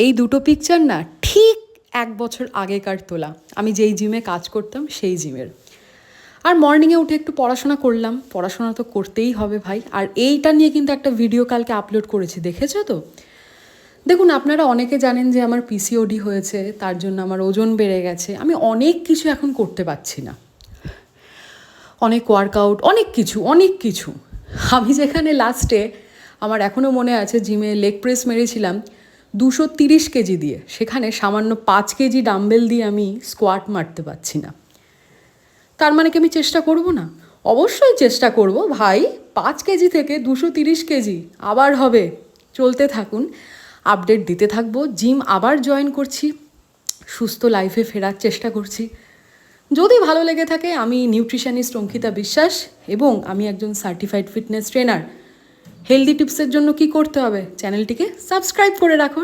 এই দুটো পিকচার না ঠিক 1 বছর আগেকার তোলা, আমি যেই জিমে কাজ করতাম সেই জিমের। আর মর্নিংয়ে উঠে একটু পড়াশোনা করলাম, পড়াশোনা তো করতেই হবে ভাই। আর এইটা নিয়ে কিন্তু একটা ভিডিও কালকে আপলোড করেছি, দেখেছো তো? দেখুন, আপনারা অনেকে জানেন যে আমার পিসিওডি হয়েছে, তার জন্য আমার ওজন বেড়ে গেছে, আমি অনেক কিছু এখন করতে পারছি না, অনেক ওয়ার্কআউট, অনেক কিছু। আমি যেখানে লাস্টে, আমার এখনও মনে আছে, জিমে লেগ প্রেস মেরেছিলাম 230 কেজি দিয়ে, সেখানে সামান্য 5 কেজি ডাম্বেল দিয়ে আমি স্কোয়াট মারতে পারছি না। তার মানে কি আমি চেষ্টা করব না? অবশ্যই চেষ্টা করব ভাই। 5 কেজি থেকে 230 কেজি আবার হবে। চলতে থাকুন, আপডেট দিতে থাকবো। জিম আবার জয়েন করছি, সুস্থ লাইফে ফেরার চেষ্টা করছি। যদি ভালো লেগে থাকে, আমি নিউট্রিশনিস্ট অঙ্কিতা বিশ্বাস এবং আমি একজন সার্টিফাইড ফিটনেস ট্রেনার। হেলদি টিপসের জন্য কি করতে হবে? চ্যানেলটিকে সাবস্ক্রাইব করে রাখো।